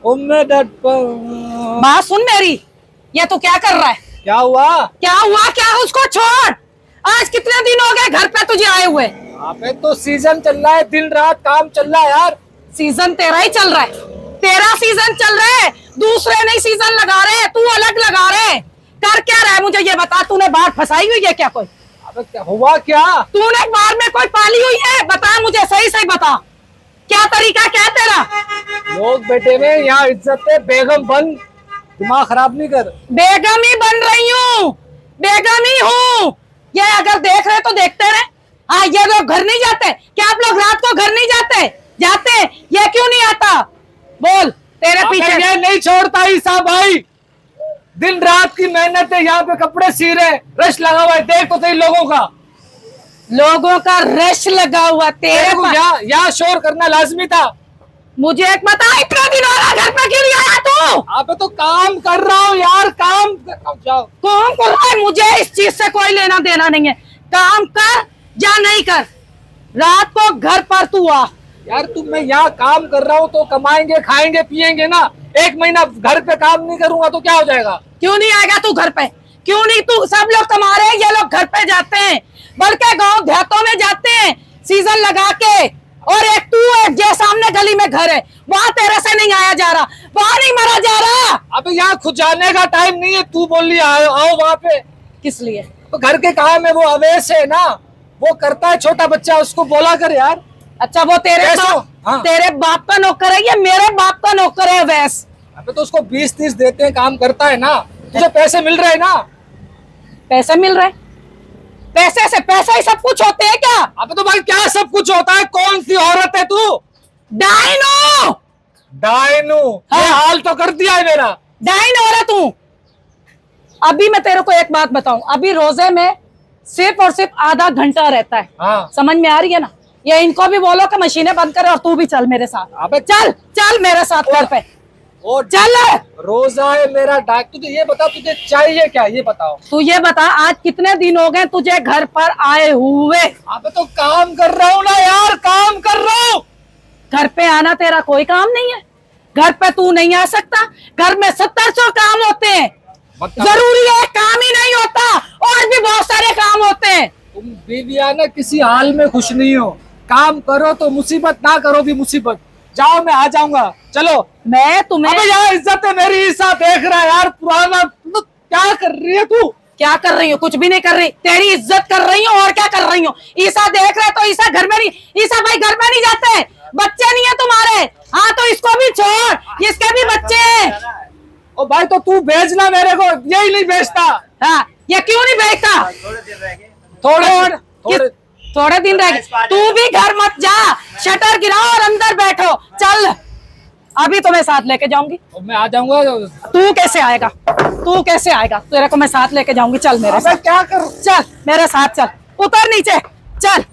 बात सुन मेरी, ये तो क्या कर रहा है? क्या हुआ? क्या हुआ? क्या उसको छोड़। आज कितने दिन हो गए घर पे तुझे आए हुए? अबे तो सीजन चल रहा है, दिन रात काम चल रहा है यार। सीजन तेरा ही चल रहा है, तेरा सीजन चल रहा है, दूसरे नहीं सीजन लगा रहे, तू अलग लगा रहे। कर क्या रहा है मुझे ये बता, तूने बाहर फंसाई हुई है क्या कोई? अबे क्या हुआ? क्या तूने बाहर में कोई पाली हुई है? बता मुझे, सही सही बता, क्या तरीका क्या है तेरा? लोग बेटे में यहाँ इज्जत है, बेगम बन, दिमाग खराब नहीं कर। बेगम ही बन रही हूँ, बेगम ही हूँ। ये अगर देख रहे तो देखते रहे। हाँ, ये लोग घर नहीं जाते क्या? आप लोग रात को घर नहीं जाते? जाते, ये क्यों नहीं आता? बोल, तेरे पीछे ये नहीं छोड़ता ईसा भाई, दिन रात की मेहनत है, यहाँ पे कपड़े सी रहे, रश लगा हुआ है, देख तो सही लोगों का। लोगों का रश लगा हुआ तेरे को यहाँ शोर करना लाजमी था। मुझे एक बता, इतना दिन हो रहा घर पे क्यों नहीं आया तू? आप तो काम कर रहा हूँ यार, काम जाओ। काम कर रहा है, मुझे इस चीज से कोई लेना देना नहीं है। काम कर या नहीं कर, रात को घर पर तू आ। यार तुम, मैं यहाँ काम कर रहा हूँ तो कमाएंगे, खाएंगे, पिएंगे ना। एक महीना घर पे काम नहीं करूंगा तो क्या हो जाएगा? क्यों नहीं आएगा तू घर पे? क्यों नहीं? तू, सब लोग कमा रहे हैं, ये लोग घर पे जाते हैं, बल्कि गांव देहातों में जाते हैं सीजन लगा के। और एक तू है जो सामने गली में घर है, वहां तेरे से नहीं आया जा रहा, वहां नहीं मरा जा रहा। अबे यहाँ खुद जाने का टाइम नहीं है, तू बोल रही आओ वहाँ पे। किस लिए? तो घर के काम है, वो अवेश है ना, वो करता है, छोटा बच्चा, उसको बोला कर यार। अच्छा, वो तेरे बाप, हाँ। तेरे बाप का नौकर है या मेरे बाप का नौकर है वैस? अबे तो उसको 20-30 देते हैं, काम करता है ना, तुझे पैसे मिल रहे हैं ना। पैसे मिल रहे? पैसे से पैसा ही सब कुछ होते हैं क्या? अबे तो भाई क्या सब कुछ होता है? कौन सी औरत है तू? डायनो। डायनो? हाँ। ये हाल तो कर दिया है मेरा। डायनो हो रहा तू। अभी मैं तेरे को एक बात बताऊं, अभी रोजे में सिर्फ और सिर्फ आधा घंटा रहता है। हाँ। समझ में आ रही है ना? ये इनको भी बोलो कि मशीनें बंद कर और तू भी चल मेरे साथ। अबे चल चल मेरे साथ घर पे, और चल। रोजा है मेरा डाक। तुझे ये बता, तुझे चाहिए क्या, ये बताओ। तू ये बता, आज कितने दिन हो गए तुझे घर पर आए हुए? अबे तो काम कर रहा हूँ ना यार, काम कर रहा हूँ। घर पे आना तेरा कोई काम नहीं है? घर पे तू नहीं आ सकता? घर में 700 काम होते हैं, जरूरी है काम ही नहीं होता, और भी बहुत सारे काम होते हैं। तुम बीविया ना किसी हाल में खुश नहीं हो, काम करो तो मुसीबत, ना करो भी मुसीबत। जाओ, मैं आ जाऊंगा, चलो। मैं तुम्हें, अबे यार इज्जत है मेरी, ईसा देख रहा है यार, पुराना। तो क्या कर रही है तू? क्या कर रही हूँ? कुछ भी नहीं कर रही, तेरी इज्जत कर रही हूँ, और क्या कर रही हूँ? ईसा देख रहे तो ईसा घर में नहीं, ईसा भाई घर में नहीं जाते, बच्चे नहीं है तुम्हारे? हाँ तो इसको भी छोड़, इसके भी बच्चे हैं। ओ भाई तो तू भेजना मेरे को, यही नहीं भेजता। हाँ, ये क्यों नहीं भेजता? थोड़े दिन रह गए, तू भी घर मत जा, शटर गिराओ और अंदर बैठो। चल, अभी तो मैं साथ लेके जाऊंगी। मैं आ जाऊंगा। तू कैसे आएगा? तू कैसे आएगा? तेरे को मैं साथ लेके जाऊंगी, चल मेरे साथ। क्या कर, चल मेरे साथ, चल, उतर नीचे, चल।